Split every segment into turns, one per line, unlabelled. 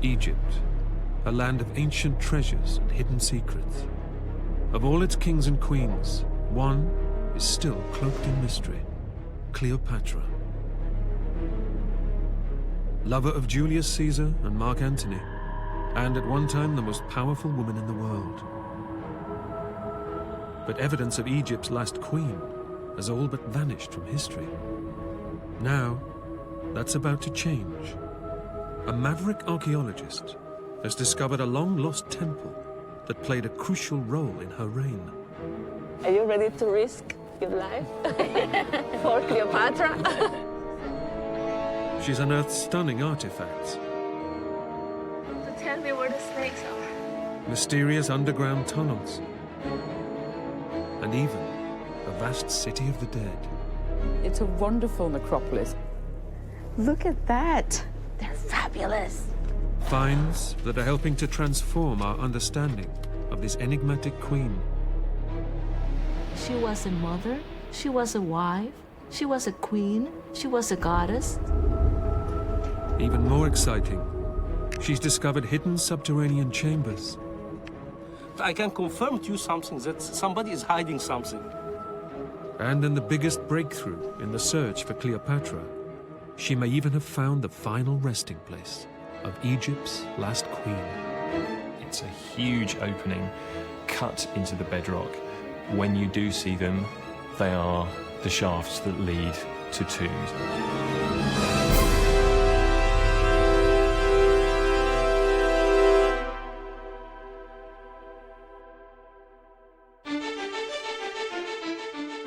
Egypt, a land of ancient treasures and hidden secrets. Of all its kings and queens, one is still cloaked in mystery: Cleopatra. Lover of Julius Caesar and Mark Antony, and at one time the most powerful woman in the world. But evidence of Egypt's last queen has all but vanished from history. Now, that's about to change. A maverick archaeologist has discovered a long-lost temple that played a crucial role in her reign.
Are you ready to risk your life for Cleopatra?
She's unearthed stunning artifacts.
So tell me where the snakes are.
Mysterious underground tunnels. And even a vast city of the dead.
It's a wonderful necropolis.
Look at that. They're fabulous.
Finds that are helping to transform our understanding of this enigmatic queen.
She was a mother, she was a wife, she was a queen, she was a goddess.
Even more exciting, she's discovered hidden subterranean chambers.
I can confirm to you something, that somebody is hiding something.
And in the biggest breakthrough in the search for Cleopatra, she may even have found the final resting place of Egypt's last queen.
It's a huge opening cut into the bedrock. When you do see them, they are the shafts that lead to tombs.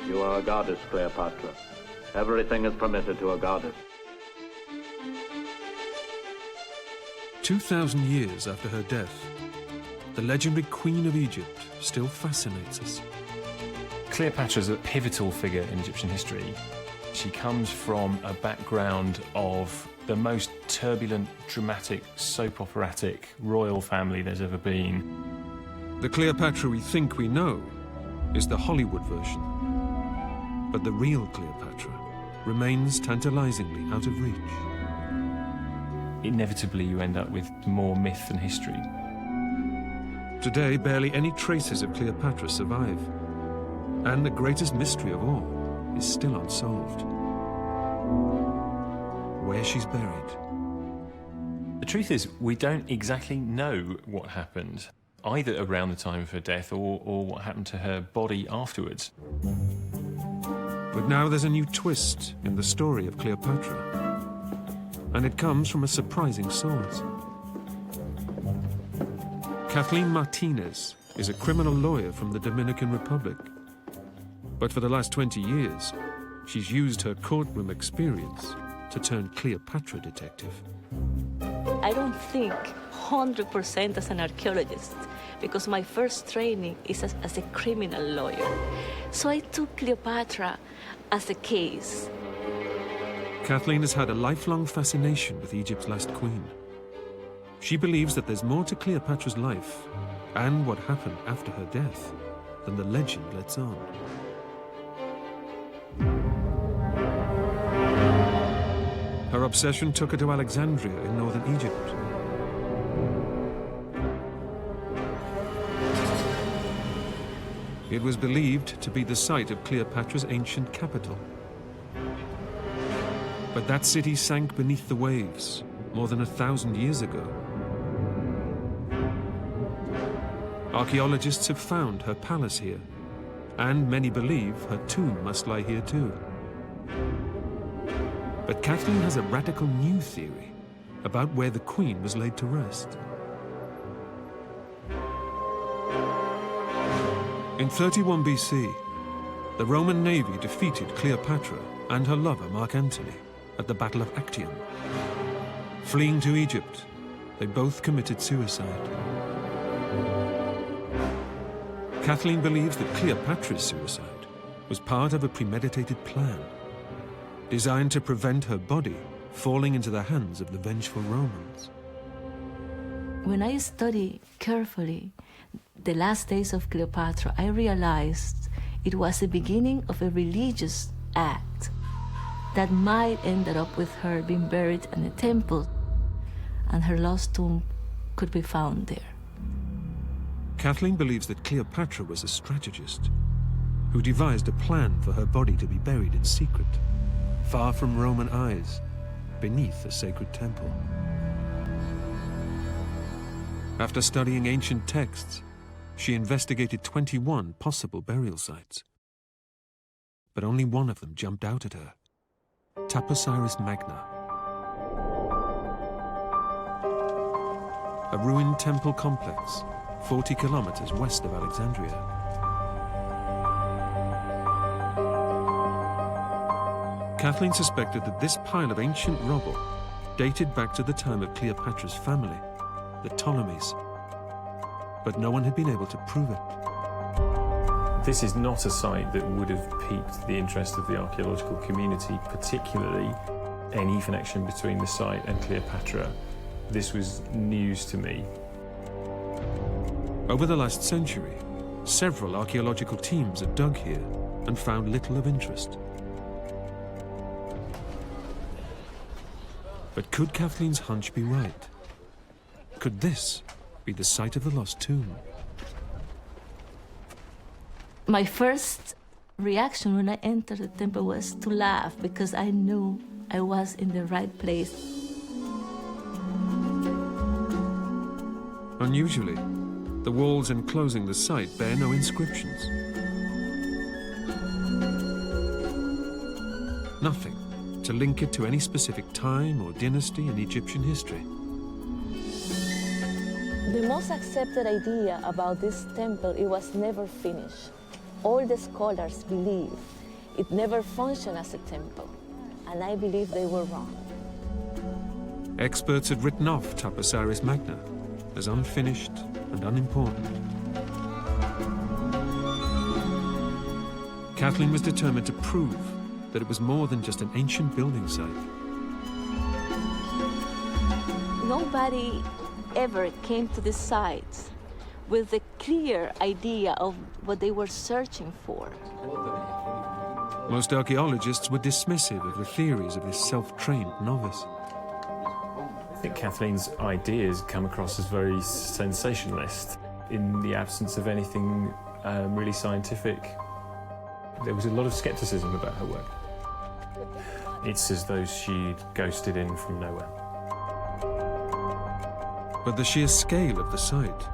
You are a goddess, Cleopatra. Everything is permitted to a goddess.
2,000 years after her death, the legendary Queen of Egypt still fascinates us.
Cleopatra is a pivotal figure in Egyptian history. She comes from a background of the most turbulent, dramatic, soap operatic royal family there's ever been.
The Cleopatra we think we know is the Hollywood version. But the real Cleopatra remains tantalizingly out of reach.
Inevitably, you end up with more myth than history.
Today, barely any traces of Cleopatra survive. And the greatest mystery of all is still unsolved: where she's buried.
The truth is, we don't exactly know what happened, either around the time of her death or what happened to her body afterwards.
But now there's a new twist in the story of Cleopatra. And it comes from a surprising source. Kathleen Martinez is a criminal lawyer from the Dominican Republic. But for the last 20 years, she's used her courtroom experience to turn Cleopatra detective.
I don't think 100% as an archaeologist, because my first training is as a criminal lawyer. So I took Cleopatra as a case.
Kathleen has had a lifelong fascination with Egypt's last queen. She believes that there's more to Cleopatra's life and what happened after her death than the legend lets on. Her obsession took her to Alexandria in northern Egypt. It was believed to be the site of Cleopatra's ancient capital. But that city sank beneath the waves more than 1,000 years ago. Archaeologists have found her palace here, and many believe her tomb must lie here too. But Kathleen has a radical new theory about where the queen was laid to rest. In 31 BC, the Roman navy defeated Cleopatra and her lover Mark Antony at the Battle of Actium. Fleeing to Egypt, they both committed suicide. Kathleen believes that Cleopatra's suicide was part of a premeditated plan, designed to prevent her body falling into the hands of the vengeful Romans.
When I study carefully the last days of Cleopatra, I realized it was the beginning of a religious act that might end up with her being buried in a temple. and her lost tomb could be found there.
Kathleen believes that Cleopatra was a strategist who devised a plan for her body to be buried in secret, far from Roman eyes, beneath a sacred temple. After studying ancient texts, she investigated 21 possible burial sites. But only one of them jumped out at her: Taposiris Magna, a ruined temple complex 40 kilometers west of Alexandria. Kathleen suspected that this pile of ancient rubble dated back to the time of Cleopatra's family, the Ptolemies, but no one had been able to prove it.
This is not a site that would have piqued the interest of the archaeological community, particularly any connection between the site and Cleopatra. This was news to me.
Over the last century, several archaeological teams had dug here and found little of interest. But could Kathleen's hunch be right? Could this be the site of the lost tomb?
My first reaction when I entered the temple was to laugh, because I knew I was in the right place.
Unusually, the walls enclosing the site bear no inscriptions. Nothing to link it to any specific time or dynasty in Egyptian history.
The most accepted idea about this temple, it was never finished. All the scholars believe it never functioned as a temple, and I believe they were wrong.
Experts had written off Taposiris Magna as unfinished and unimportant. Kathleen was determined to prove that it was more than just an ancient building site.
Nobody ever came to this site with a clear idea of what they were searching for.
Most archaeologists were dismissive of the theories of this self-trained novice.
I think Kathleen's ideas come across as very sensationalist. In the absence of anything really scientific, there was a lot of skepticism about her work. It's as though she'd ghosted in from nowhere.
But the sheer scale of the site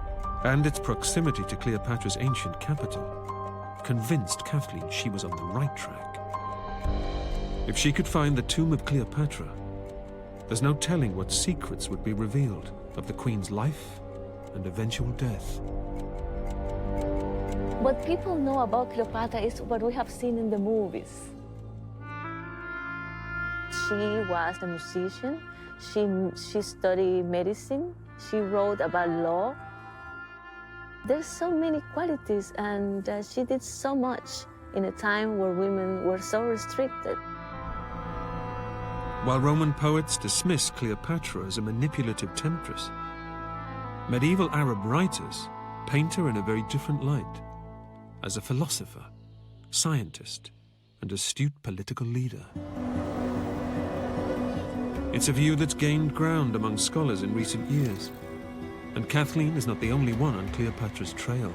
and its proximity to Cleopatra's ancient capital convinced Kathleen she was on the right track. If she could find the tomb of Cleopatra, there's no telling what secrets would be revealed of the Queen's life and eventual death.
What people know about Cleopatra is what we have seen in the movies. She was a musician. She studied medicine. She wrote about law. There's so many qualities, and she did so much in a time where women were so restricted.
While Roman poets dismiss Cleopatra as a manipulative temptress, medieval Arab writers paint her in a very different light, as a philosopher, scientist, and astute political leader. It's a view that's gained ground among scholars in recent years, and Kathleen is not the only one on Cleopatra's trail.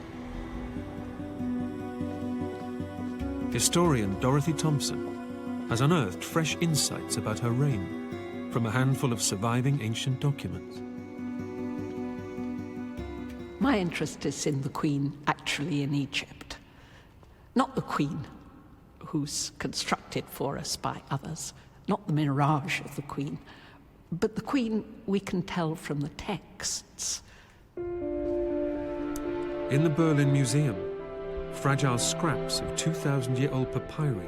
Historian Dorothy Thompson has unearthed fresh insights about her reign from a handful of surviving ancient documents.
My interest is in the Queen actually in Egypt. Not the Queen who's constructed for us by others, not the mirage of the Queen, but the Queen we can tell from the texts.
In the Berlin Museum, fragile scraps of 2,000-year-old papyri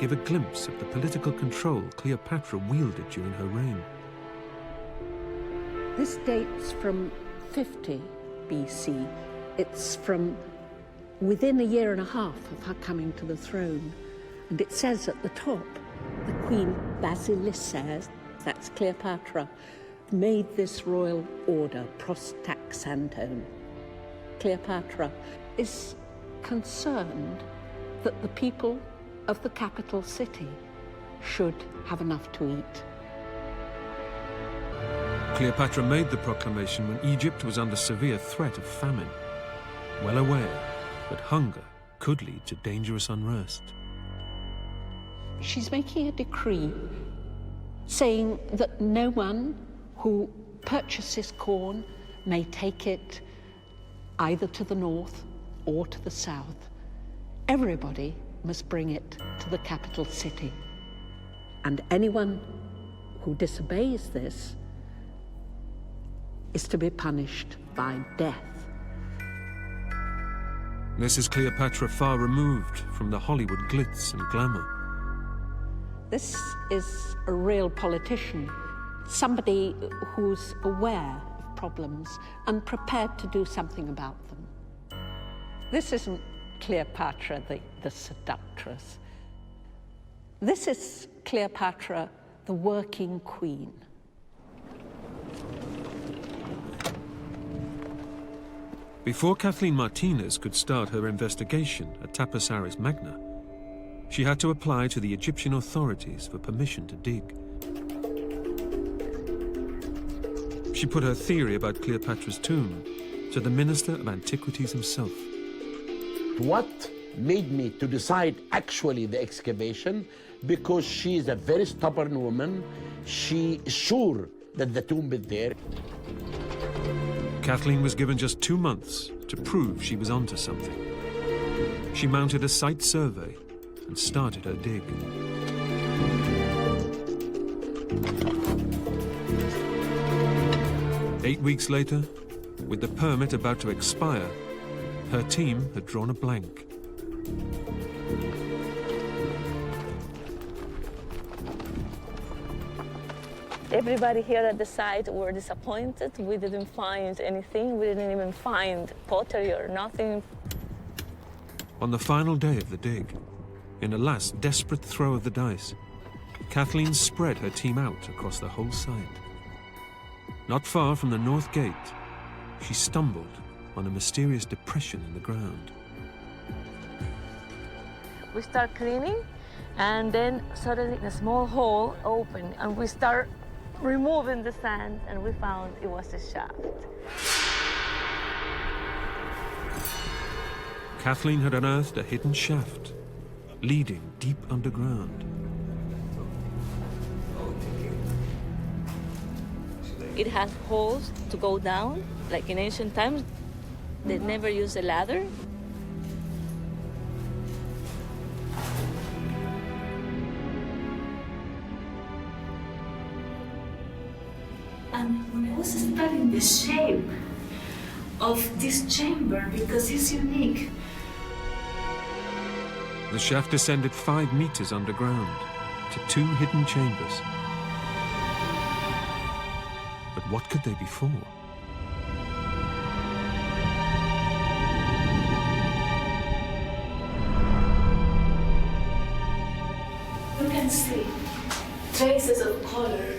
give a glimpse of the political control Cleopatra wielded during her reign.
This dates from 50 BC. It's from within a year and a half of her coming to the throne. And it says at the top, the Queen Basilissae, that's Cleopatra, made this royal order pros taxanton. Cleopatra is concerned that the people of the capital city should have enough to eat.
Cleopatra made the proclamation when Egypt was under severe threat of famine, well aware that hunger could lead to dangerous unrest.
She's making a decree saying that no one who purchases corn may take it either to the north or to the south. Everybody must bring it to the capital city. And anyone who disobeys this is to be punished by death.
This is Cleopatra far removed from the Hollywood glitz and glamour.
This is a real politician, somebody who's aware of problems and prepared to do something about them. This isn't Cleopatra, the seductress. This is Cleopatra, the working queen.
Before Kathleen Martinez could start her investigation at Taposiris Magna, she had to apply to the Egyptian authorities for permission to dig. She put her theory about Cleopatra's tomb to the Minister of Antiquities himself.
What made me to decide actually the excavation? Because she is a very stubborn woman. She is sure that the tomb is there.
Kathleen was given just 2 months to prove she was onto something. She mounted a site survey and started her dig. Eight weeks later, with the permit about to expire, her team had drawn a blank.
Everybody here at the site were disappointed. We didn't find anything. We didn't even find pottery or nothing.
On the final day of the dig, in a last desperate throw of the dice, Kathleen spread her team out across the whole site. Not far from the north gate, she stumbled on a mysterious depression in the ground.
We start cleaning, and then suddenly a small hole opened, and we start removing the sand, and we found it was a shaft.
Kathleen had unearthed a hidden shaft, leading deep underground.
It has holes to go down, like in ancient times. They never used a ladder.
And when I was studying the shape of this chamber, because it's unique.
The shaft descended 5 meters underground to 2 hidden chambers. But what could they be for?
You can see traces of color.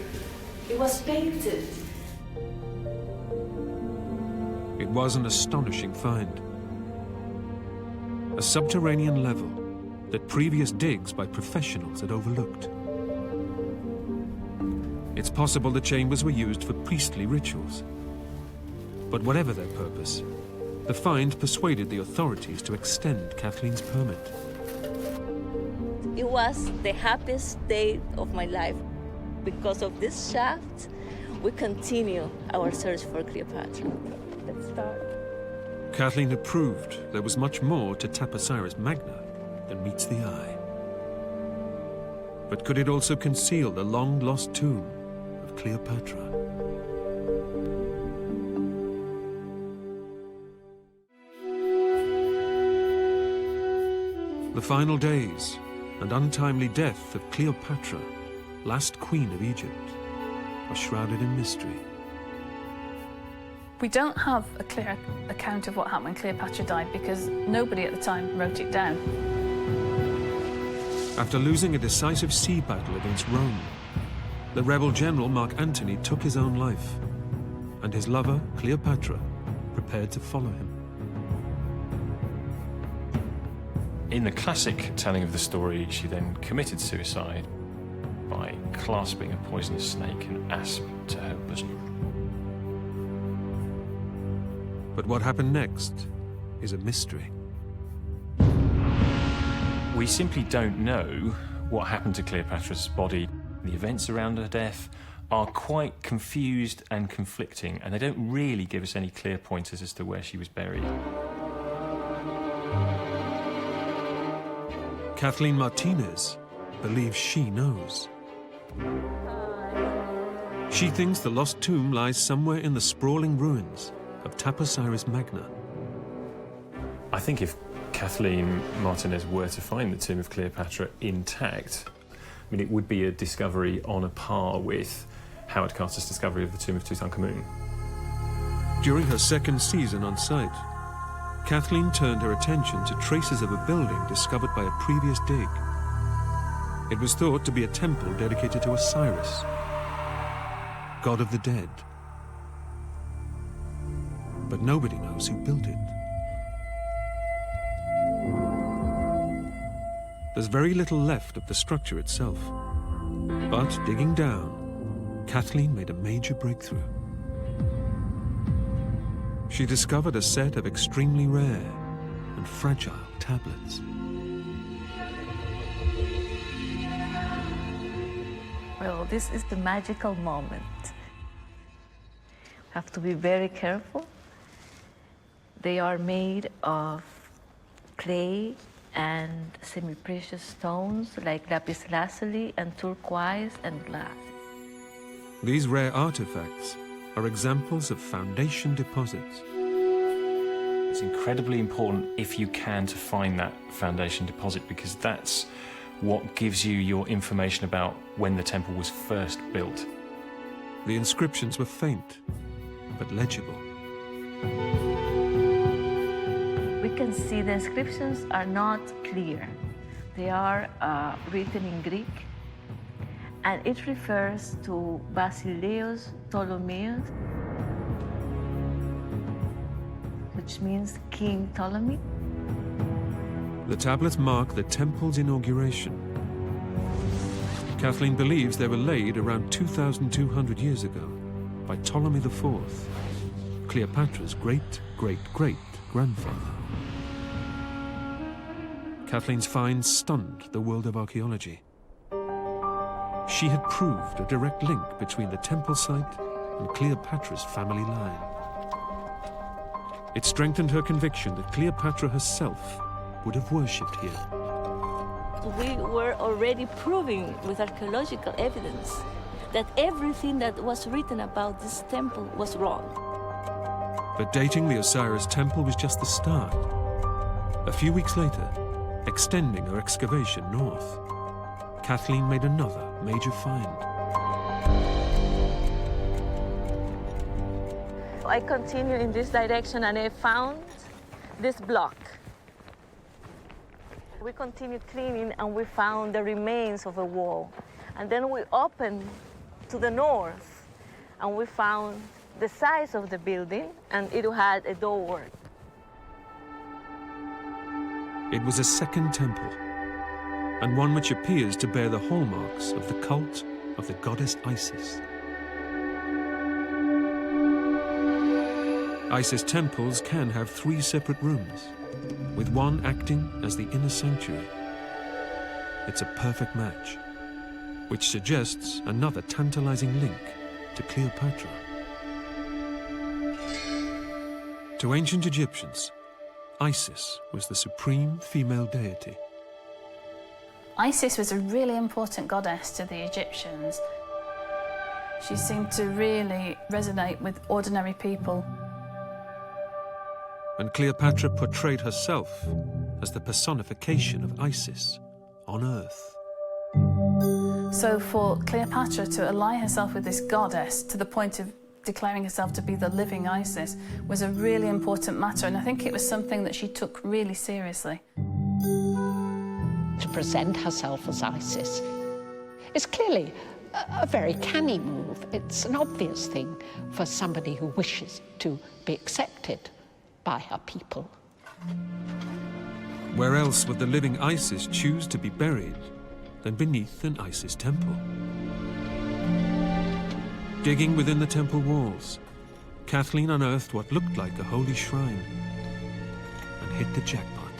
It was painted.
It was an astonishing find. A subterranean level that previous digs by professionals had overlooked. It's possible the chambers were used for priestly rituals. But whatever their purpose, the find persuaded the authorities to extend Kathleen's permit.
It was the happiest day of my life. Because of this shaft, we continue our search for Cleopatra. Let's start.
Kathleen had proved there was much more to Taposiris Magna than meets the eye. But could it also conceal the long-lost tomb of Cleopatra? The final days and untimely death of Cleopatra, last queen of Egypt, are shrouded in mystery.
We don't have a clear account of what happened when Cleopatra died because nobody at the time wrote it down.
After losing a decisive sea battle against Rome, the rebel general Mark Antony took his own life, and his lover, Cleopatra, prepared to follow him.
In the classic telling of the story, she then committed suicide by clasping a poisonous snake and asp to her bosom.
But what happened next is a mystery.
We simply don't know what happened to Cleopatra's body. The events around her death are quite confused and conflicting, and they don't really give us any clear pointers as to where she was buried.
Kathleen Martinez believes she knows. She thinks the lost tomb lies somewhere in the sprawling ruins of Taposiris Magna.
I think if Kathleen Martinez were to find the tomb of Cleopatra intact, I mean, it would be a discovery on a par with Howard Carter's discovery of the tomb of Tutankhamun.
During her second season on site, Kathleen turned her attention to traces of a building discovered by a previous dig. It was thought to be a temple dedicated to Osiris, god of the dead. But nobody knows who built it. There's very little left of the structure itself. But digging down, Kathleen made a major breakthrough. She discovered a set of extremely rare and fragile tablets.
Well, this is the magical moment. Have to be very careful. They are made of clay and semi-precious stones like lapis lazuli and turquoise and glass.
These rare artifacts are examples of foundation deposits.
It's incredibly important, if you can, to find that foundation deposit, because that's what gives you your information about when the temple was first built.
The inscriptions were faint, but legible.
We can see the inscriptions are not clear. They are written in Greek, and it refers to Basileus Ptolemaeus, which means King Ptolemy.
The tablets mark the temple's inauguration. Kathleen believes they were laid around 2,200 years ago by Ptolemy IV, Cleopatra's great-great-great-grandfather. Kathleen's finds stunned the world of archaeology. She had proved a direct link between the temple site and Cleopatra's family line. It strengthened her conviction that Cleopatra herself would have worshipped here.
We were already proving with archaeological evidence that everything that was written about this temple was wrong.
But dating the Osiris Temple was just the start. A few weeks later, extending her excavation north, Kathleen made another major find.
I continued in this direction and I found this block. We continued cleaning and we found the remains of a wall. And then we opened to the north and we found the size of the building and it had a door.
It was a second temple, and one which appears to bear the hallmarks of the cult of the goddess Isis. Isis temples can have 3 separate rooms, with one acting as the inner sanctuary. It's a perfect match, which suggests another tantalizing link to Cleopatra. To ancient Egyptians, Isis was the supreme female deity.
Isis was a really important goddess to the Egyptians. She seemed to really resonate with ordinary people.
And Cleopatra portrayed herself as the personification of Isis on Earth.
So for Cleopatra to ally herself with this goddess to the point of declaring herself to be the living Isis was a really important matter, and I think it was something that she took really seriously.
To present herself as Isis is clearly a very canny move. It's an obvious thing for somebody who wishes to be accepted by her people.
Where else would the living Isis choose to be buried than beneath an Isis temple? Digging within the temple walls, Kathleen unearthed what looked like a holy shrine and hit the jackpot.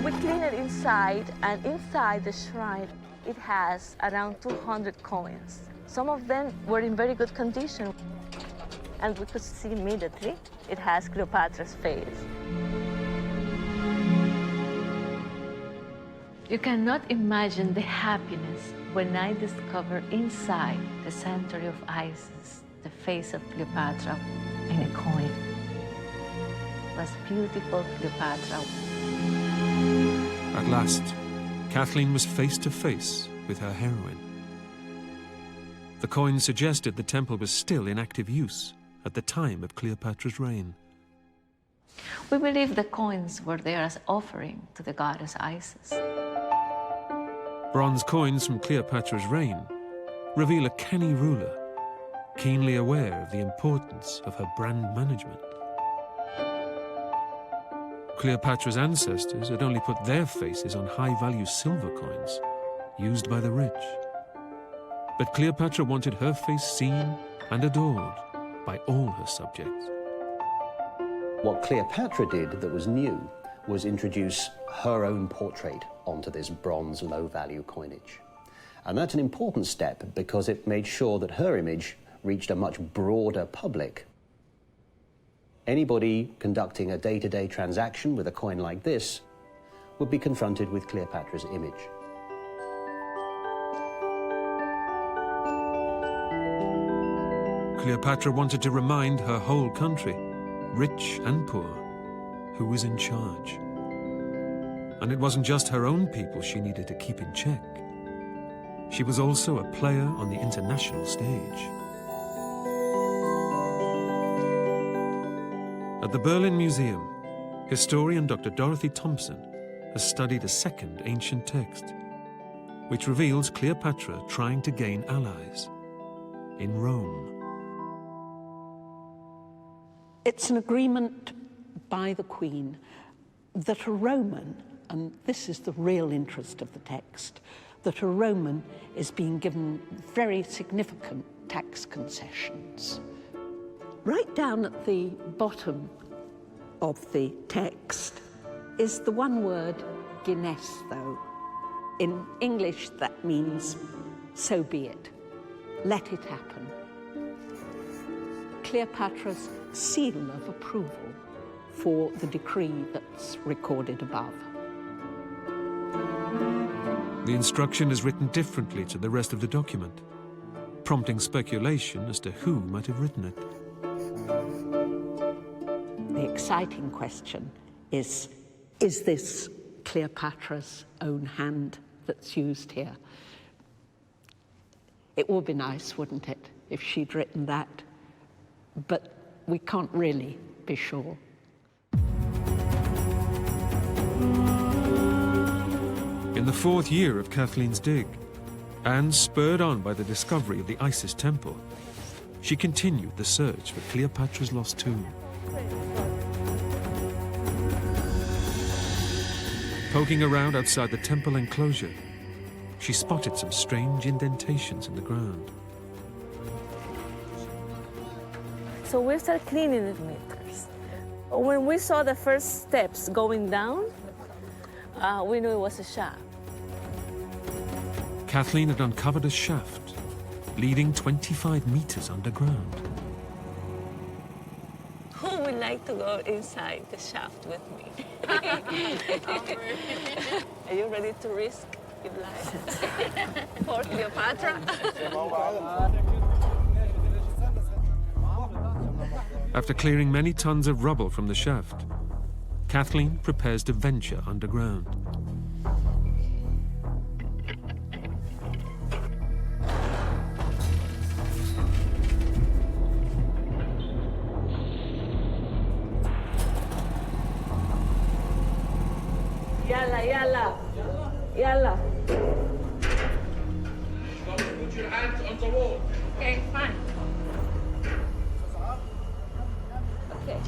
We cleaned it inside, and inside the shrine, it has around 200 coins. Some of them were in very good condition, and we could see immediately it has Cleopatra's face. You cannot imagine the happiness when I discovered inside the sanctuary of Isis the face of Cleopatra in a coin. It was beautiful Cleopatra.
At last, Kathleen was face to face with her heroine. The coin suggested the temple was still in active use at the time of Cleopatra's reign.
We believe the coins were there as offering to the goddess Isis.
Bronze coins from Cleopatra's reign reveal a canny ruler, keenly aware of the importance of her brand management. Cleopatra's ancestors had only put their faces on high-value silver coins used by the rich. But Cleopatra wanted her face seen and adored by all her subjects.
What Cleopatra did that was new was introduce her own portrait onto this bronze low-value coinage. And that's an important step because it made sure that her image reached a much broader public. Anybody conducting a day-to-day transaction with a coin like this would be confronted with Cleopatra's image.
Cleopatra wanted to remind her whole country, rich and poor, who was in charge. And it wasn't just her own people she needed to keep in check. She was also a player on the international stage. At the Berlin Museum, historian Dr. Dorothy Thompson has studied a second ancient text, which reveals Cleopatra trying to gain allies in Rome.
It's an agreement by the Queen that a Roman, and this is the real interest of the text, that a Roman is being given very significant tax concessions. Right down at the bottom of the text is the one word, "genesto." In English, that means, so be it, let it happen. Cleopatra's seal of approval for the decree that's recorded above.
The instruction is written differently to the rest of the document, prompting speculation as to who might have written it.
The exciting question is this Cleopatra's own hand that's used here? It would be nice, wouldn't it, if she'd written that? But we can't really be sure.
In the 4th year of Kathleen's dig, and spurred on by the discovery of the Isis temple, she continued the search for Cleopatra's lost tomb. Poking around outside the temple enclosure, she spotted some strange indentations in the ground.
So we started cleaning the meters. When we saw the first steps going down, we knew it was a shaft.
Kathleen had uncovered a shaft leading 25 meters underground.
Who would like to go inside the shaft with me? Are you ready to risk your life for Cleopatra?
After clearing many tons of rubble from the shaft, Kathleen prepares to venture underground.
Yalla, yalla, yalla.
Put your hands on the wall.
Okay, fine. Okay.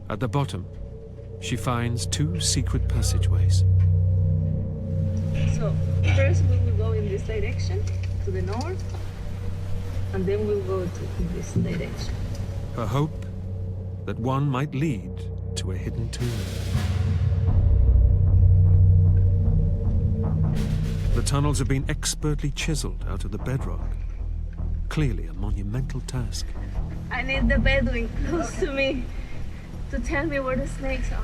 At the bottom, she finds two secret passageways.
So first we will go in this direction to the north, and then we'll go in this direction.
Her hope that one might lead to a hidden tomb. The tunnels have been expertly chiseled out of the bedrock. Clearly a monumental task.
I need the Bedouin close to me to tell me where the snakes are.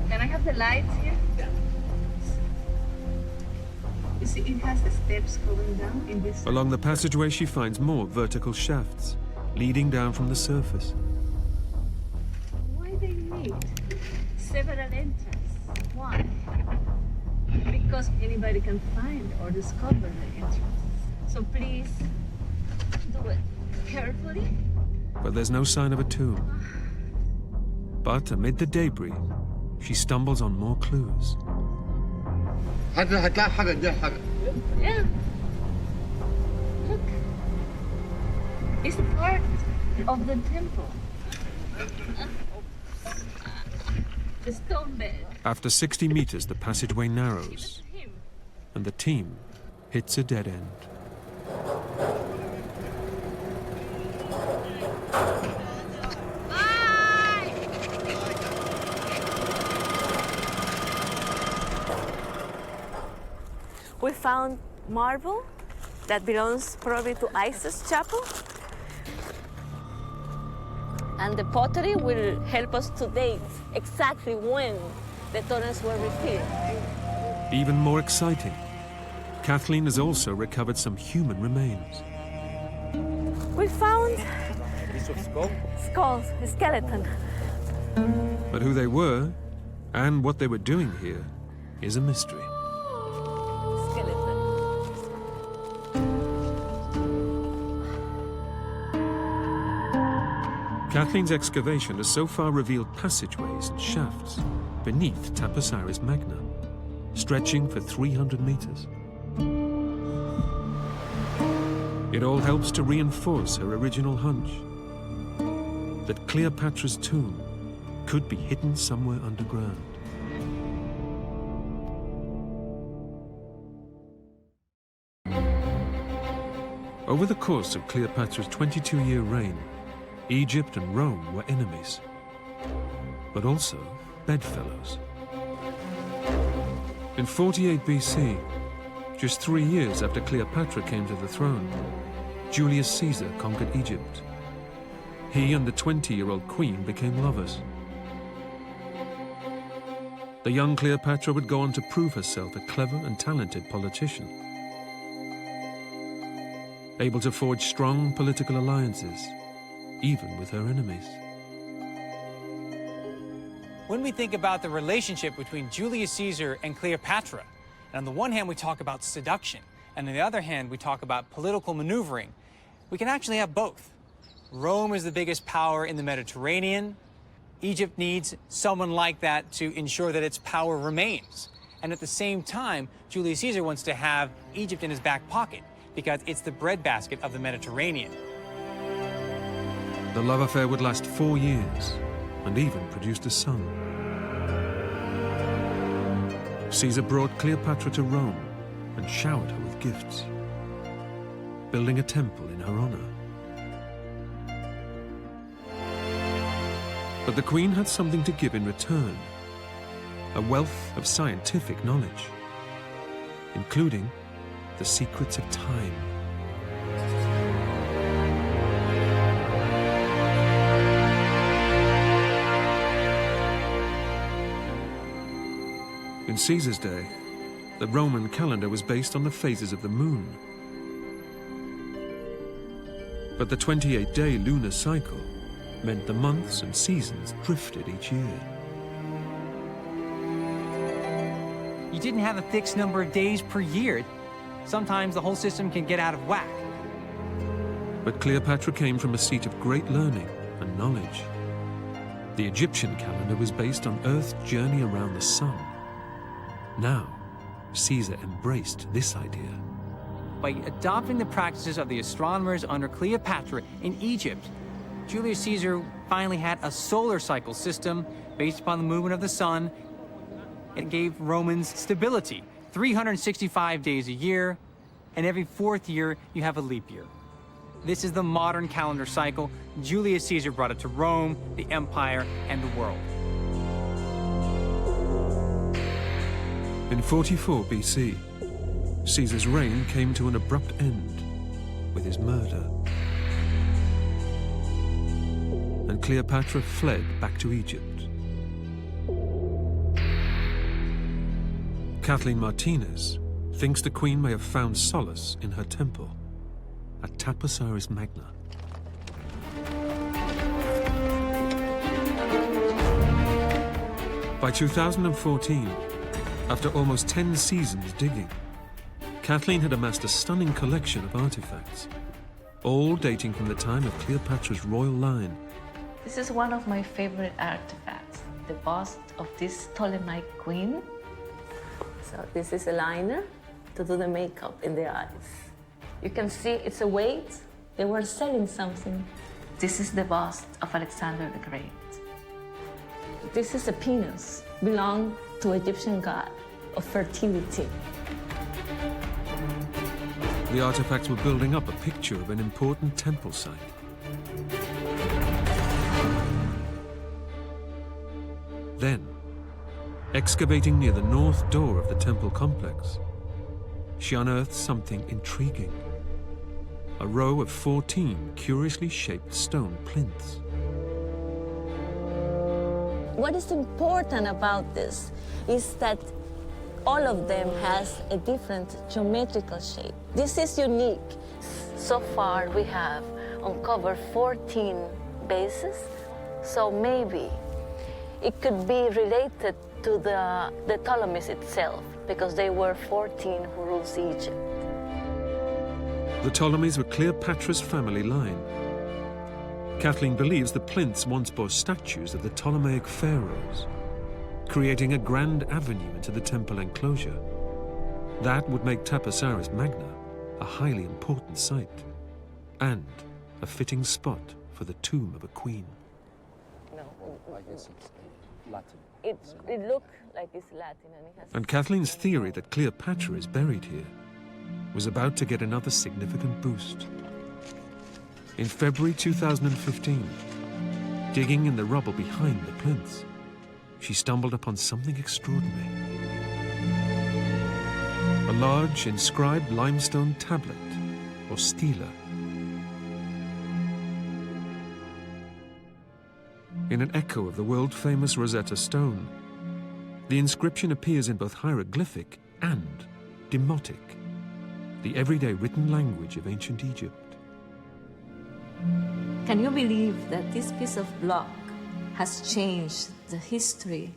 Can I have the lights here? You see, it has the steps going down in this.
Along the passageway, she finds more vertical shafts leading down from the surface.
Why they need several entrances? Why? Because anybody can find or discover the entrances. So please do it carefully.
But there's no sign of a tomb. But amid the debris, she stumbles on more clues.
Yeah. Look. It's part of the temple. The stone bed.
After 60 meters, the passageway narrows, and the team hits a dead end.
We found marble that belongs probably to Isis Chapel. And the pottery will help us to date exactly when the tunnels were refilled.
Even more exciting, Kathleen has also recovered some human remains.
We found skulls, a skeleton.
But who they were and what they were doing here is a mystery. Kathleen's excavation has so far revealed passageways and shafts beneath Taposiris Magna, stretching for 300 meters. It all helps to reinforce her original hunch that Cleopatra's tomb could be hidden somewhere underground. Over the course of Cleopatra's 22-year reign, Egypt and Rome were enemies, but also bedfellows. In 48 BC, just 3 years after Cleopatra came to the throne, Julius Caesar conquered Egypt. He and the 20-year-old queen became lovers. The young Cleopatra would go on to prove herself a clever and talented politician, able to forge strong political alliances, even with her enemies.
When we think about the relationship between Julius Caesar and Cleopatra, and on the one hand we talk about seduction, and on the other hand we talk about political maneuvering, we can actually have both. Rome is the biggest power in the Mediterranean. Egypt needs someone like that to ensure that its power remains. And at the same time, Julius Caesar wants to have Egypt in his back pocket because it's the breadbasket of the Mediterranean.
The love affair would last 4 years and even produced a son. Caesar brought Cleopatra to Rome and showered her with gifts, building a temple in her honor. But the queen had something to give in return, a wealth of scientific knowledge, including the secrets of time. In Caesar's day, the Roman calendar was based on the phases of the moon. But the 28-day lunar cycle meant the months and seasons drifted each year.
You didn't have a fixed number of days per year. Sometimes the whole system can get out of whack.
But Cleopatra came from a seat of great learning and knowledge. The Egyptian calendar was based on Earth's journey around the sun. Now, Caesar embraced this idea.
by adopting the practices of the astronomers under Cleopatra in Egypt. Julius Caesar finally had a solar cycle system based upon the movement of the sun. It gave Romans stability, 365 days a year, and every fourth year you have a leap year. This is the modern calendar cycle. Julius Caesar brought it to Rome, the empire, and the world.
In 44 BC, Caesar's reign came to an abrupt end with his murder. And Cleopatra fled back to Egypt. Kathleen Martinez thinks the queen may have found solace in her temple at Taposiris Magna. By 2014, after almost 10 seasons digging, Kathleen had amassed a stunning collection of artifacts, all dating from the time of Cleopatra's royal line.
This is one of my favorite artifacts, the bust of this Ptolemaic queen. So this is a liner to do the makeup in the eyes. You can see it's a weight. They were selling something. This is the bust of Alexander the Great. This is a penis, belonged to Egyptian god of fertility.
The artifacts were building up a picture of an important temple site. Then, excavating near the north door of the temple complex, she unearthed something intriguing. A row of 14 curiously shaped stone plinths.
What is important about this is that all of them has a different geometrical shape. This is unique. So far, we have uncovered 14 bases, so maybe it could be related to the Ptolemies itself, because they were 14 who ruled Egypt.
The Ptolemies were Cleopatra's family line. Kathleen believes the plinths once bore statues of the Ptolemaic pharaohs, creating a grand avenue into the temple enclosure. That would make Taposiris Magna a highly important site and a fitting spot for the tomb of a queen.
No, I guess it's Latin. It looked like it's Latin, and it has.
And Kathleen's theory that Cleopatra is buried here was about to get another significant boost. In February 2015, digging in the rubble behind the plinths, she stumbled upon something extraordinary. A large inscribed limestone tablet, or stela. In an echo of the world-famous Rosetta Stone, the inscription appears in both hieroglyphic and demotic, the everyday written language of ancient Egypt.
Can you believe that this piece of block has changed the history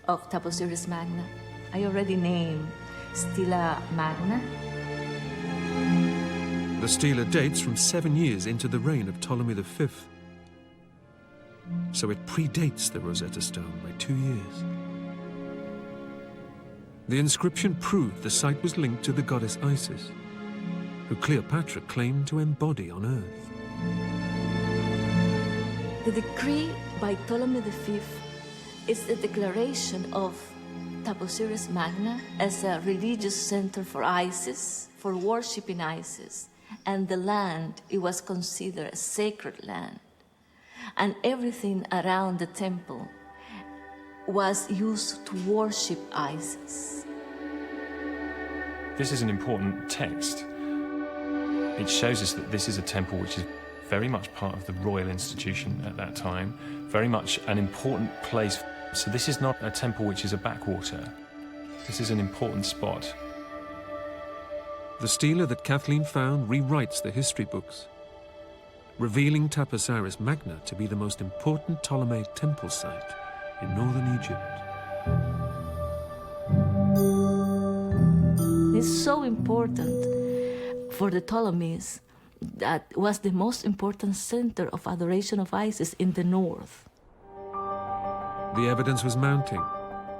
of Taposiris Magna? I already named Stela Magna.
The stela dates from 7 years into the reign of Ptolemy V, so it predates the Rosetta Stone by 2 years. The inscription proved the site was linked to the goddess Isis, who Cleopatra claimed to embody on Earth.
The decree by Ptolemy V is a declaration of Taposiris Magna as a religious center for Isis, for worshiping Isis, and the land, it was considered a sacred land. And everything around the temple was used to worship Isis.
This is an important text. It shows us that this is a temple which is very much part of the royal institution at that time, very much an important place. So this is not a temple which is a backwater. This is an important spot.
The stela that Kathleen found rewrites the history books, revealing Taposiris Magna to be the most important Ptolemaic temple site in northern Egypt.
It's so important for the Ptolemies that was the most important center of adoration of Isis in the north.
The evidence was mounting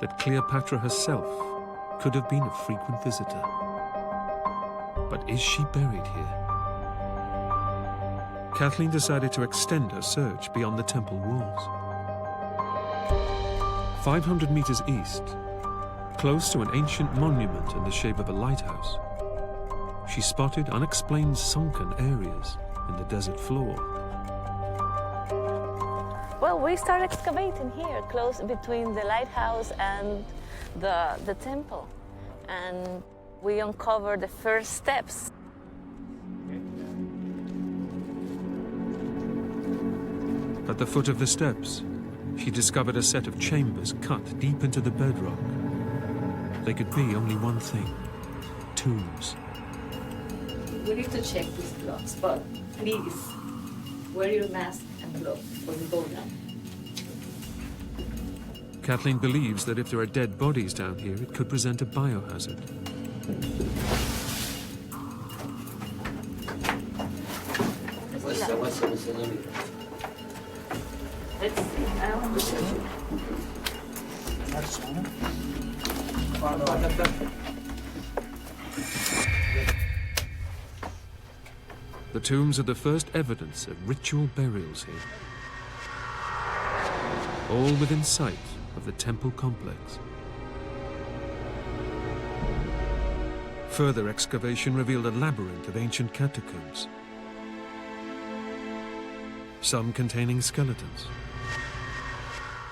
that Cleopatra herself could have been a frequent visitor. But is she buried here? Kathleen decided to extend her search beyond the temple walls. 500 meters east, close to an ancient monument in the shape of a lighthouse, she spotted unexplained sunken areas in the desert floor.
Well, we started excavating here, close between the lighthouse and the temple. And we uncovered the first steps.
At the foot of the steps, she discovered a set of chambers cut deep into the bedrock. They could be only one thing: tombs.
We need to check these gloves, but please wear your mask and gloves when you go down.
Kathleen believes that if there are dead bodies down here, it could present a biohazard.
Let's see. I want to show you.
The tombs are the first evidence of ritual burials here, all within sight of the temple complex. Further excavation revealed a labyrinth of ancient catacombs, some containing skeletons,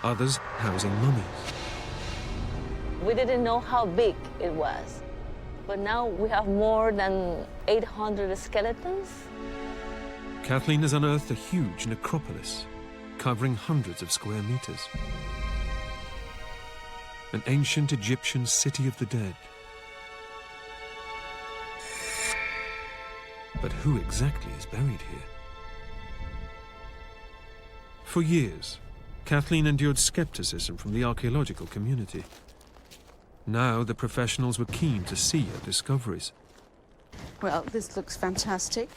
others housing mummies.
We didn't know how big it was, but now we have more than 800 skeletons.
Kathleen has unearthed a huge necropolis covering hundreds of square meters. An ancient Egyptian city of the dead. But who exactly is buried here? For years, Kathleen endured skepticism from the archaeological community. Now the professionals were keen to see her discoveries.
Well, this looks fantastic.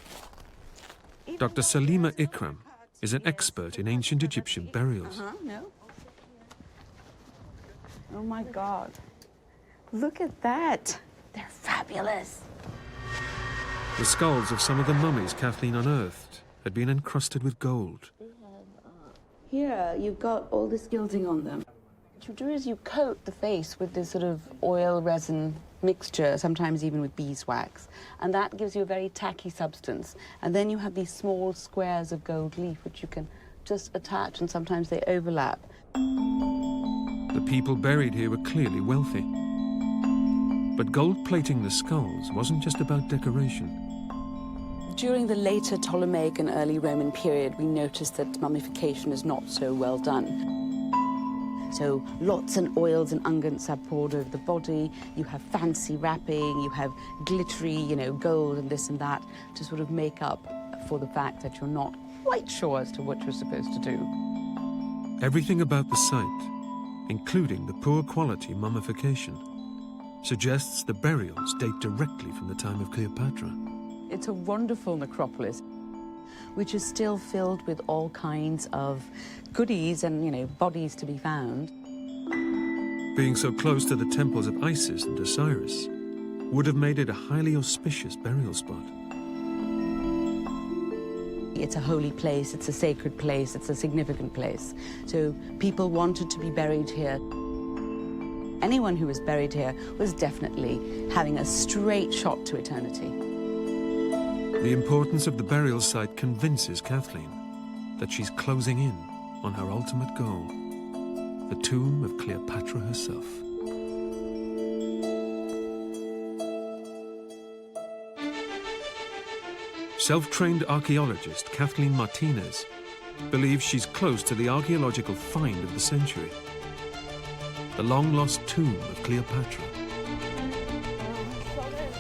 Dr. Salima Ikram is an expert in ancient Egyptian burials.
No. Oh my God. Look at that.
They're fabulous.
The skulls of some of the mummies Kathleen unearthed had been encrusted with gold.
Here, you've got all this gilding on them.
What you do is you coat the face with this sort of oil resin mixture, sometimes even with beeswax, and that gives you a very tacky substance. And then you have these small squares of gold leaf which you can just attach, and sometimes they overlap.
The people buried here were clearly wealthy. But gold plating the skulls wasn't just about decoration.
During the later Ptolemaic and early Roman period, we noticed that mummification is not so well done. So lots and oils and unguents are poured over the body. You have fancy wrapping, you have glittery, gold and this and that to sort of make up for the fact that you're not quite sure as to what you're supposed to do.
Everything about the site, including the poor quality mummification, suggests the burials date directly from the time of Cleopatra.
It's a wonderful necropolis, which is still filled with all kinds of goodies and, bodies to be found.
Being so close to the temples of Isis and Osiris would have made it a highly auspicious burial spot.
It's a holy place, it's a sacred place, it's a significant place. So people wanted to be buried here. Anyone who was buried here was definitely having a straight shot to eternity.
The importance of the burial site convinces Kathleen that she's closing in on her ultimate goal, the tomb of Cleopatra herself. Self-trained archaeologist Kathleen Martinez believes she's close to the archaeological find of the century, the long-lost tomb of Cleopatra.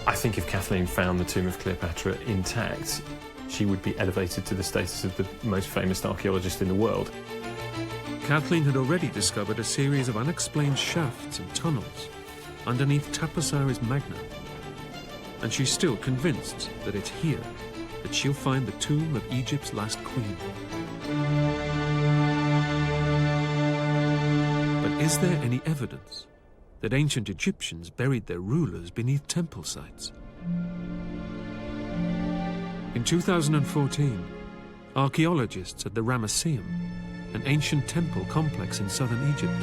I think if Kathleen found the tomb of Cleopatra intact, she would be elevated to the status of the most famous archaeologist in the world.
Kathleen had already discovered a series of unexplained shafts and tunnels underneath Taposiris Magna, and she's still convinced that it's here that she'll find the tomb of Egypt's last queen. But is there any evidence that ancient Egyptians buried their rulers beneath temple sites? In 2014, archaeologists at the Ramesseum, an ancient temple complex in southern Egypt,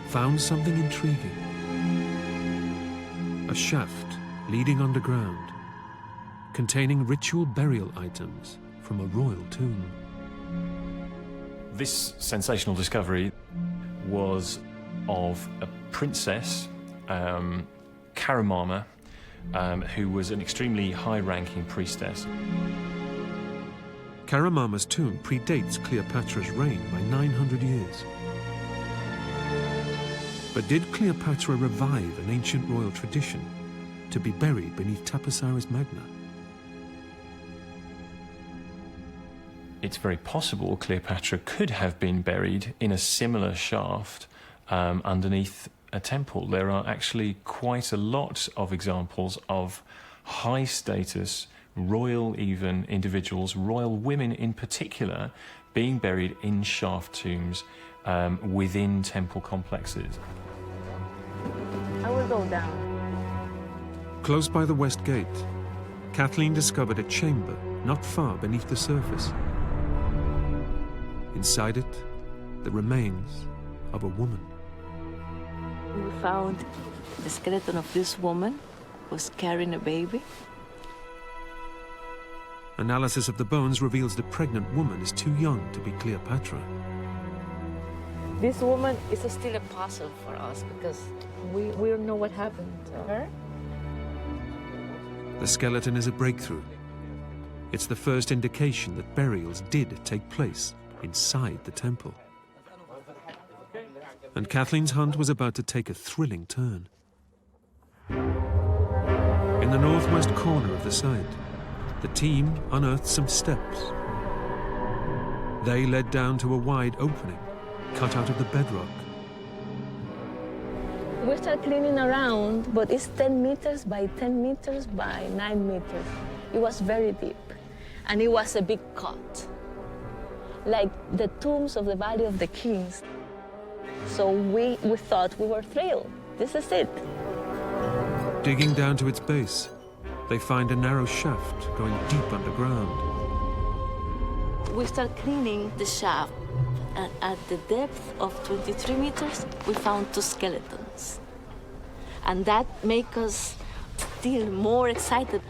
found something intriguing. A shaft leading underground, containing ritual burial items from a royal tomb.
This sensational discovery was of a princess, Karamama, who was an extremely high-ranking priestess.
Karamama's tomb predates Cleopatra's reign by 900 years. But did Cleopatra revive an ancient royal tradition to be buried beneath Taposiris Magna?
It's very possible Cleopatra could have been buried in a similar shaft underneath a temple. There are actually quite a lot of examples of high-status, royal even individuals, royal women in particular, being buried in shaft tombs within temple complexes.
I will go down.
Close by the west gate, Kathleen discovered a chamber not far beneath the surface. Inside it, the remains of a woman.
We found the skeleton of this woman who was carrying a baby.
Analysis of the bones reveals the pregnant woman is too young to be Cleopatra.
This woman is still a puzzle for us because we don't know what happened to her.
The skeleton is a breakthrough. It's the first indication that burials did take place inside the temple. And Kathleen's hunt was about to take a thrilling turn. In the northwest corner of the site, the team unearthed some steps. They led down to a wide opening cut out of the bedrock.
We start cleaning around, but it's 10 meters by 10 meters by 9 meters. It was very deep, and it was a big cut, like the tombs of the Valley of the Kings. So we thought we were thrilled. This is it.
Digging down to its base, they find a narrow shaft going deep underground.
We start cleaning the shaft, and at the depth of 23 meters, we found 2 skeletons. And that makes us still more excited.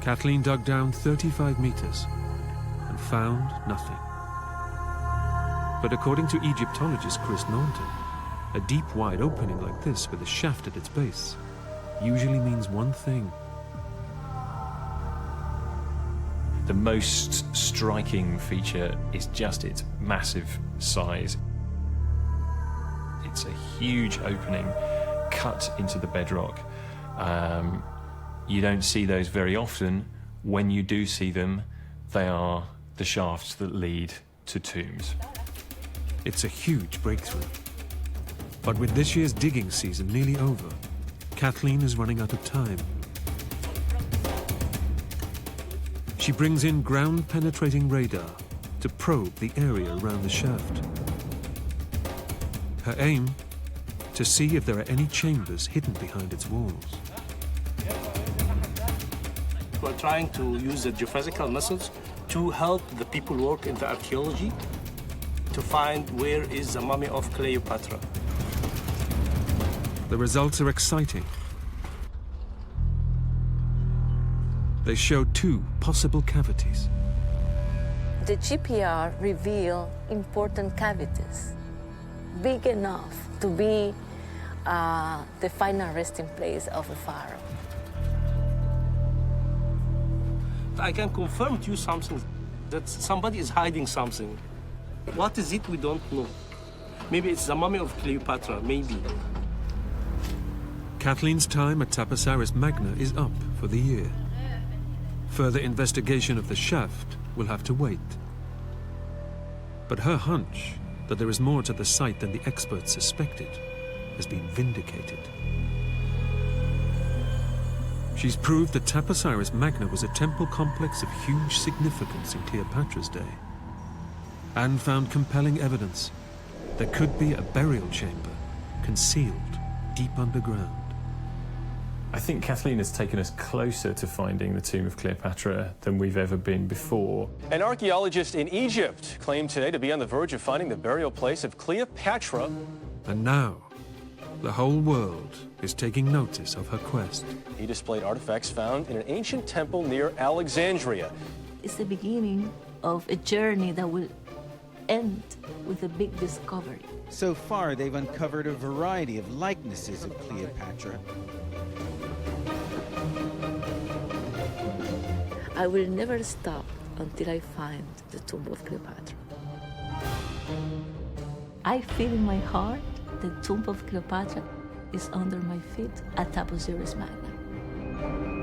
Kathleen dug down 35 meters and found nothing. But according to Egyptologist Chris Naunton, a deep, wide opening like this with a shaft at its base usually means one thing.
The most striking feature is just its massive size. It's a huge opening cut into the bedrock. You don't see those very often. When you do see them, they are the shafts that lead to tombs.
It's a huge breakthrough. But with this year's digging season nearly over, Kathleen is running out of time. She brings in ground-penetrating radar to probe the area around the shaft. Her aim, to see if there are any chambers hidden behind its walls.
We're trying to use the geophysical methods to help the people work in the archaeology to find where is the mummy of Cleopatra.
The results are exciting. They show 2 possible cavities.
The GPR revealed important cavities, big enough to be the final resting place of the pharaoh.
I can confirm to you something, that somebody is hiding something. What is it? We don't know. Maybe it's the mummy of Cleopatra, maybe.
Kathleen's time at Taposiris Magna is up for the year. Further investigation of the shaft will have to wait. But her hunch that there is more to the site than the experts suspected has been vindicated. She's proved that Taposiris Magna was a temple complex of huge significance in Cleopatra's day, and found compelling evidence there could be a burial chamber concealed deep underground.
I think Kathleen has taken us closer to finding the tomb of Cleopatra than we've ever been before.
An archaeologist in Egypt claimed today to be on the verge of finding the burial place of Cleopatra.
And now, the whole world is taking notice of her quest.
He displayed artifacts found in an ancient temple near Alexandria.
It's the beginning of a journey that will end with a big discovery.
So far, they've uncovered a variety of likenesses of Cleopatra.
I will never stop until I find the tomb of Cleopatra.
I feel in my heart the tomb of Cleopatra is under my feet at Taposiris Magna.